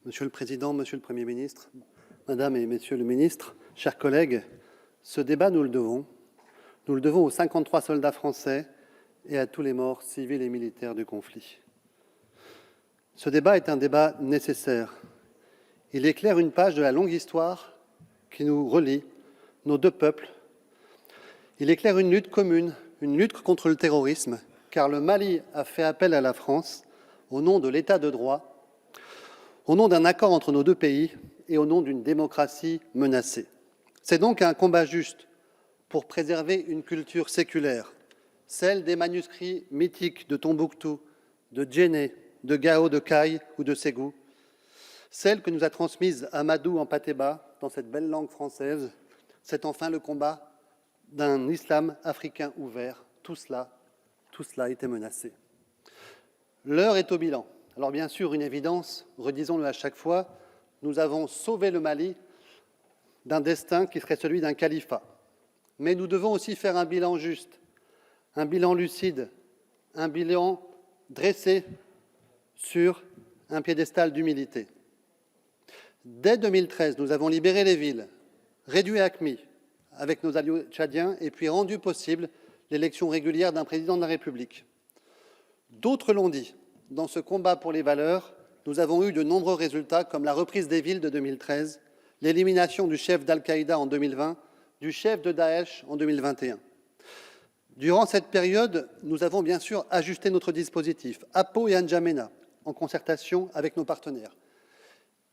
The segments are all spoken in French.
Monsieur le Président, Monsieur le Premier ministre, Madame et Messieurs les ministres, chers collègues, ce débat, nous le devons. Nous le devons aux 53 soldats français et à tous les morts civils et militaires du conflit. Ce débat est un débat nécessaire. Il éclaire une page de la longue histoire qui nous relie, nos deux peuples. Il éclaire une lutte commune, une lutte contre le terrorisme, car le Mali a fait appel à la France au nom de l'État de droit, au nom d'un accord entre nos deux pays et au nom d'une démocratie menacée. C'est donc un combat juste pour préserver une culture séculaire, celle des manuscrits mythiques de Tombouctou, de Djenné, de Gao, de Caille ou de Ségou, celle que nous a transmise Amadou en Patéba, dans cette belle langue française. C'est enfin le combat d'un islam africain ouvert. Tout cela était menacé. L'heure est au bilan. Alors bien sûr, une évidence, redisons-le à chaque fois, nous avons sauvé le Mali d'un destin qui serait celui d'un califat. Mais nous devons aussi faire un bilan juste, un bilan lucide, un bilan dressé sur un piédestal d'humilité. Dès 2013, nous avons libéré les villes, réduit AQMI avec nos alliés tchadiens et puis rendu possible l'élection régulière d'un président de la République. D'autres l'ont dit, dans ce combat pour les valeurs, nous avons eu de nombreux résultats comme la reprise des villes de 2013, l'élimination du chef d'Al-Qaïda en 2020, du chef de Daesh en 2021. Durant cette période, nous avons bien sûr ajusté notre dispositif, Apo et N'Djamena, en concertation avec nos partenaires.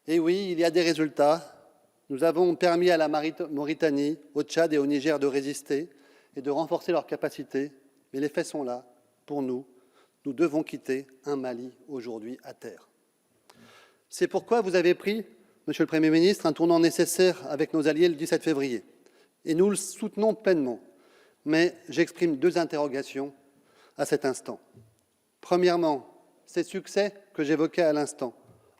Et oui, il y a des résultats. Nous avons permis à la Mauritanie, au Tchad et au Niger de résister et de renforcer leurs capacités. Mais les faits sont là. Pour nous, nous devons quitter un Mali aujourd'hui à terre. C'est pourquoi vous avez pris, Monsieur le Premier ministre, un tournant nécessaire avec nos alliés le 17 février. Et nous le soutenons pleinement. Mais j'exprime deux interrogations à cet instant. Premièrement, ces succès que j'évoquais à l'instant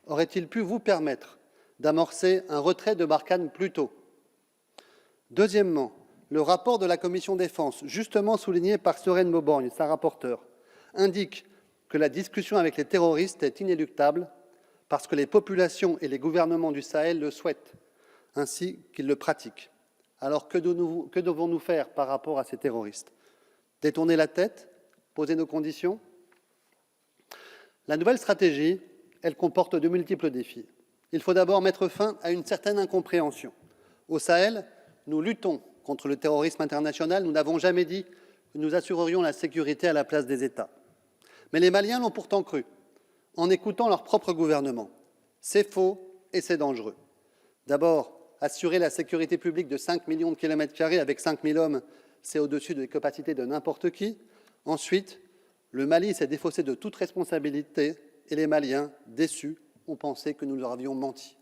auraient-ils pu vous permettre d'amorcer un retrait de Barkhane plus tôt? Deuxièmement, le rapport de la Commission défense, justement souligné par Sereine Mauborgne, sa rapporteure, indique que la discussion avec les terroristes est inéluctable parce que les populations et les gouvernements du Sahel le souhaitent, ainsi qu'ils le pratiquent. Alors que devons-nous faire par rapport à ces terroristes? Détourner la tête? Poser nos conditions? La nouvelle stratégie, elle comporte de multiples défis. Il faut d'abord mettre fin à une certaine incompréhension. Au Sahel, nous luttons contre le terrorisme international. Nous n'avons jamais dit que nous assurerions la sécurité à la place des États. Mais les Maliens l'ont pourtant cru, en écoutant leur propre gouvernement. C'est faux et c'est dangereux. D'abord, assurer la sécurité publique de 5 millions de kilomètres carrés avec 5 000 hommes, c'est au-dessus des capacités de n'importe qui. Ensuite, le Mali s'est défaussé de toute responsabilité et les Maliens, déçus, ont pensé que nous leur avions menti.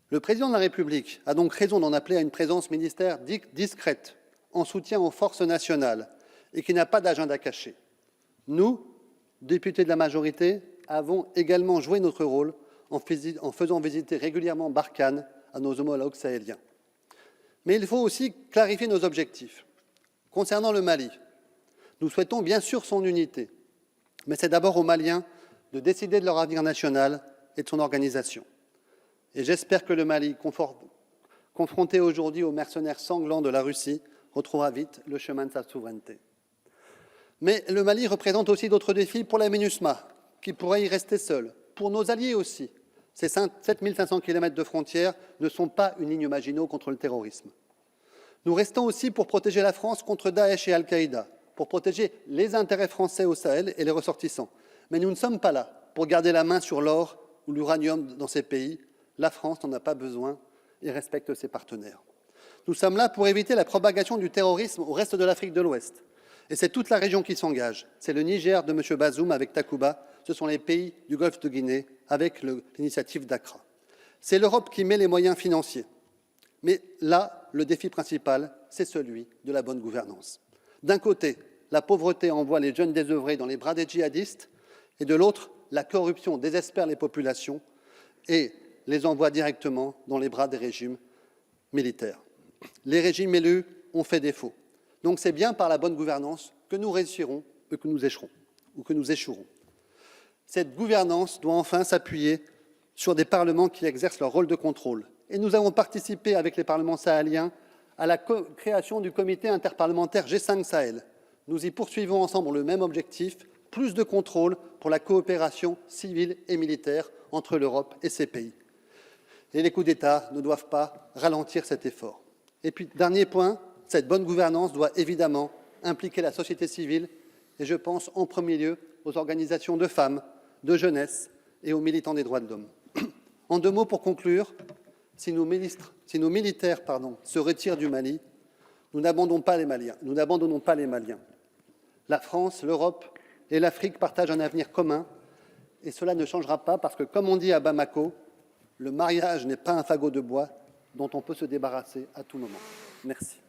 Le président de la République a donc raison d'en appeler à une présence militaire discrète, en soutien aux forces nationales et qui n'a pas d'agenda caché. Nous, députés de la majorité, avons également joué notre rôle en faisant visiter régulièrement Barkhane à nos homologues sahéliens. Mais il faut aussi clarifier nos objectifs. Concernant le Mali, nous souhaitons bien sûr son unité, mais c'est d'abord aux Maliens de décider de leur avenir national et de son organisation. Et j'espère que le Mali, confronté aujourd'hui aux mercenaires sanglants de la Russie, retrouvera vite le chemin de sa souveraineté. Mais le Mali représente aussi d'autres défis pour la MINUSMA, qui pourrait y rester seule, pour nos alliés aussi. Ces 7 500 km de frontières ne sont pas une ligne Maginot contre le terrorisme. Nous restons aussi pour protéger la France contre Daesh et Al-Qaïda, pour protéger les intérêts français au Sahel et les ressortissants. Mais nous ne sommes pas là pour garder la main sur l'or ou l'uranium dans ces pays. La France n'en a pas besoin et respecte ses partenaires. Nous sommes là pour éviter la propagation du terrorisme au reste de l'Afrique de l'Ouest. Et c'est toute la région qui s'engage. C'est le Niger de M. Bazoum avec Takuba. Ce sont les pays du Golfe de Guinée avec l'initiative d'Accra. C'est l'Europe qui met les moyens financiers. Mais là, le défi principal, c'est celui de la bonne gouvernance. D'un côté, la pauvreté envoie les jeunes désœuvrés dans les bras des djihadistes, et de l'autre, la corruption désespère les populations et les envoie directement dans les bras des régimes militaires. Les régimes élus ont fait défaut. Donc c'est bien par la bonne gouvernance que nous réussirons et que nous échouerons. Cette gouvernance doit enfin s'appuyer sur des parlements qui exercent leur rôle de contrôle. Et nous avons participé avec les parlements sahéliens à la création du comité interparlementaire G5 Sahel. Nous y poursuivons ensemble le même objectif, plus de contrôle pour la coopération civile et militaire entre l'Europe et ces pays. Et les coups d'État ne doivent pas ralentir cet effort. Et puis, dernier point, cette bonne gouvernance doit évidemment impliquer la société civile, et je pense en premier lieu aux organisations de femmes, de jeunesse et aux militants des droits de l'homme. En 2 mots pour conclure, si nos militaires se retirent du Mali, nous n'abandonnons pas les Maliens. La France, l'Europe et l'Afrique partagent un avenir commun, et cela ne changera pas parce que, comme on dit à Bamako, le mariage n'est pas un fagot de bois dont on peut se débarrasser à tout moment. Merci.